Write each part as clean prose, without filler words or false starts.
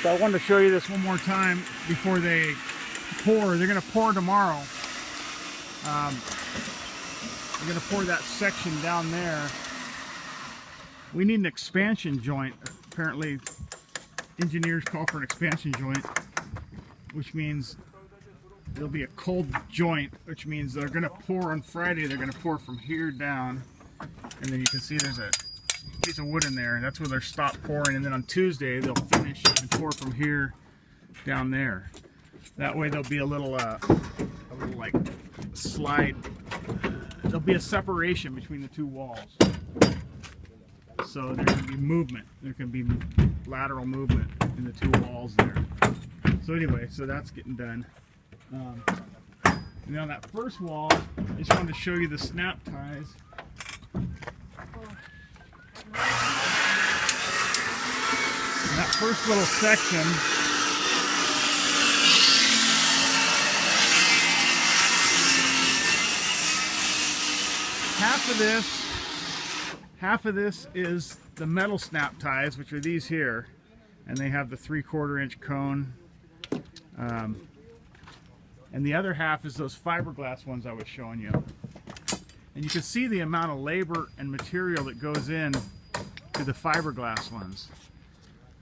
So I wanted to show you this one more time before they pour. They're going to pour tomorrow. They're going to pour that section down there. We need an expansion joint. Apparently, engineers call for an expansion joint, which means there'll be a cold joint, which means they're going to pour on Friday. They're going to pour from here down, and then you can see there's a piece of wood in there. That's where they'll stop pouring, and then on Tuesday they'll finish and pour from here down there. That way there'll be a little like slide. There'll be a separation between the two walls, so there can be movement. There can be lateral movement in the two walls there. So anyway, so that's getting done. And then on that first wall, I just wanted to show you the snap ties. And that first little section, half of this is the metal snap ties, which are these here, and they have the 3/4 inch cone. And the other half is those fiberglass ones I was showing you. And you can see the amount of labor and material that goes in to the fiberglass ones.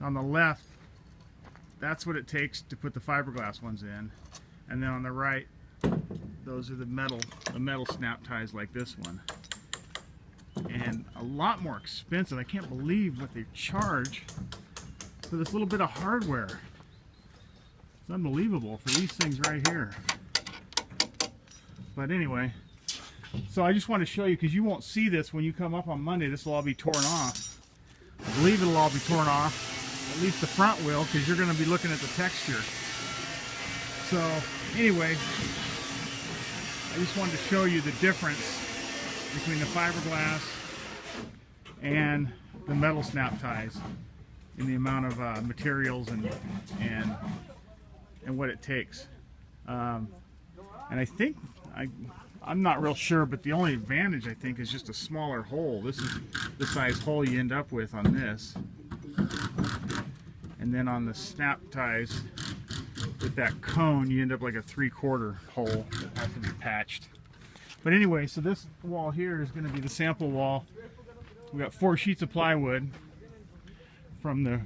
On the left, that's what it takes to put the fiberglass ones in. And then on the right, those are the metal snap ties like this one. And a lot more expensive. I can't believe what they charge for this little bit of hardware. It's unbelievable for these things right here. But anyway, so I just want to show you, because you won't see this when you come up on Monday. This will all be torn off. I believe it'll all be torn off. At least the front will, because you're going to be looking at the texture. So anyway, I just wanted to show you the difference between the fiberglass and the metal snap ties in the amount of materials and what it takes. And I think, I'm not real sure, but the only advantage I think is just a smaller hole. This is the size hole you end up with on this. And then on the snap ties with that cone, you end up like a 3/4 hole that has to be patched. But anyway, so this wall here is going to be the sample wall. We got 4 sheets of plywood, from the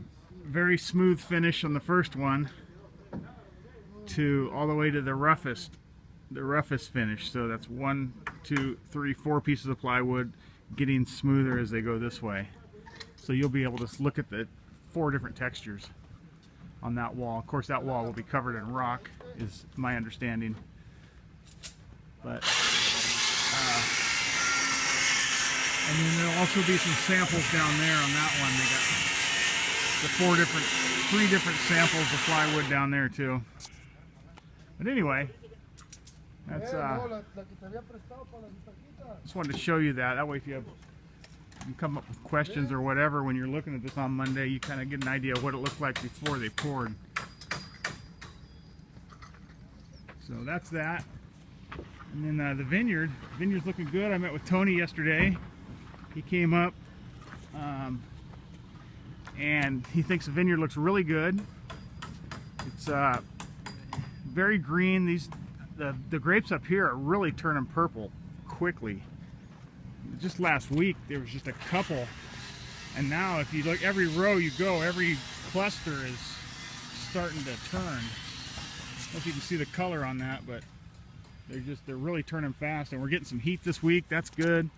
very smooth finish on the first one to all the way to the roughest finish. So that's 1, 2, 3, 4 pieces of plywood getting smoother as they go this way. So you'll be able to look at the 4 different textures on that wall. Of course, that wall will be covered in rock, is my understanding. But and then there'll also be some samples down there on that one. They got the 3 different samples of plywood down there too. But anyway, that's just wanted to show you that. That way, if you can come up with questions or whatever when you're looking at this on Monday, you kind of get an idea of what it looked like before they poured. So that's that. And then the vineyard's looking good. I met with Tony yesterday. He came up and he thinks the vineyard looks really good. It's very green. The grapes up here are really turning purple quickly. Just last week there was just a couple, and now if you look every row you go, every cluster is starting to turn. I don't know if you can see the color on that, but they're really turning fast, and we're getting some heat this week. That's good.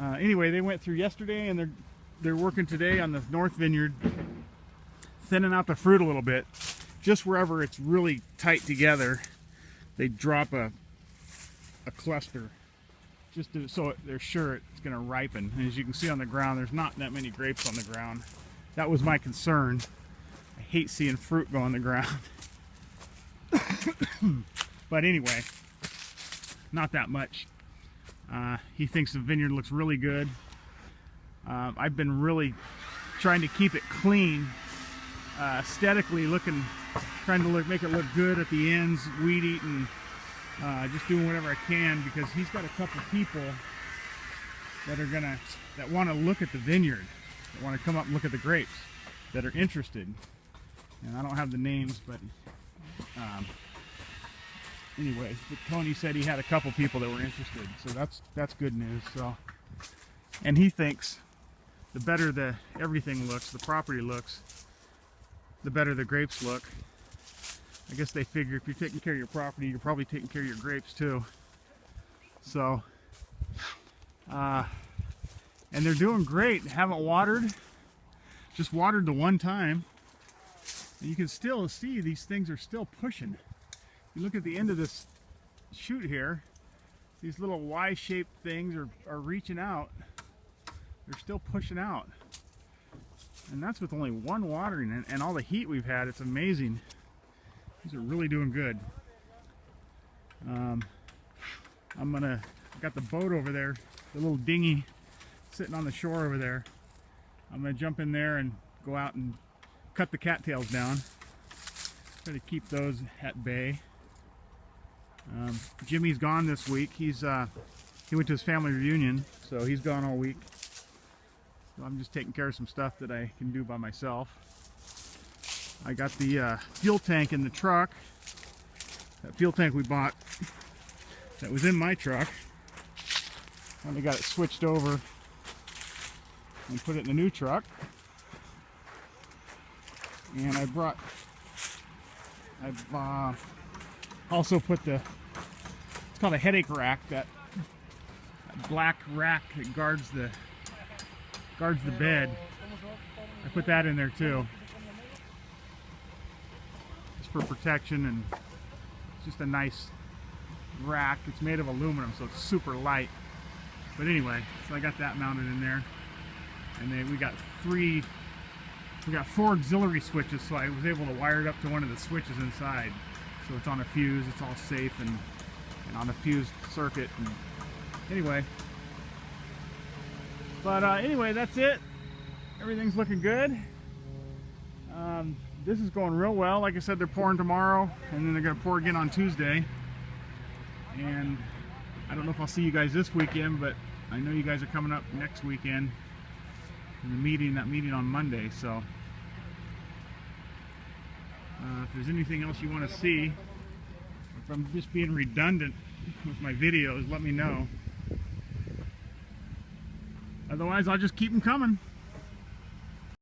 Anyway, they went through yesterday, and they're working today on the north vineyard, thinning out the fruit a little bit. Just wherever it's really tight together, they drop a cluster, just so they're sure it's going to ripen. And as you can see on the ground, there's not that many grapes on the ground. That was my concern. I hate seeing fruit go on the ground. But anyway, not that much. He thinks the vineyard looks really good. I've been really trying to keep it clean, aesthetically trying to make it look good at the ends, weed eating, just doing whatever I can, because he's got a couple people that want to look at the vineyard, that want to come up and look at the grapes, that are interested. And I don't have the names, but anyway, but Tony said he had a couple people that were interested, so that's good news. So, and he thinks the better the everything looks, the property looks, the better the grapes look. I guess they figure if you're taking care of your property, you're probably taking care of your grapes too. So, and they're doing great. Haven't watered, just watered the one time. And you can still see these things are still pushing. You look at the end of this shoot here, these little Y-shaped things are reaching out. They're still pushing out. And that's with only one watering, and all the heat we've had. It's amazing. These are really doing good. I got the boat over there, the little dinghy sitting on the shore over there. I'm gonna jump in there and go out and cut the cattails down. Try to keep those at bay. Jimmy's gone this week. He went to his family reunion, so he's gone all week. So I'm just taking care of some stuff that I can do by myself. I got the fuel tank in the truck. That fuel tank we bought that was in my truck. Finally got it switched over and put it in the new truck. And I've also put it's called a headache rack, that black rack that guards the bed. I put that in there too, just for protection, and it's just a nice rack. It's made of aluminum, so it's super light. But anyway, so I got that mounted in there, and then we got 4 auxiliary switches, so I was able to wire it up to one of the switches inside. So it's on a fuse, it's all safe and on a fused circuit. And anyway, anyway, that's it. Everything's looking good. This is going real well. Like I said, they're pouring tomorrow, and then they're going to pour again on Tuesday. And I don't know if I'll see you guys this weekend, but I know you guys are coming up next weekend. That meeting on Monday. So if there's anything else you want to see, if I'm just being redundant with my videos, let me know. Otherwise, I'll just keep them coming.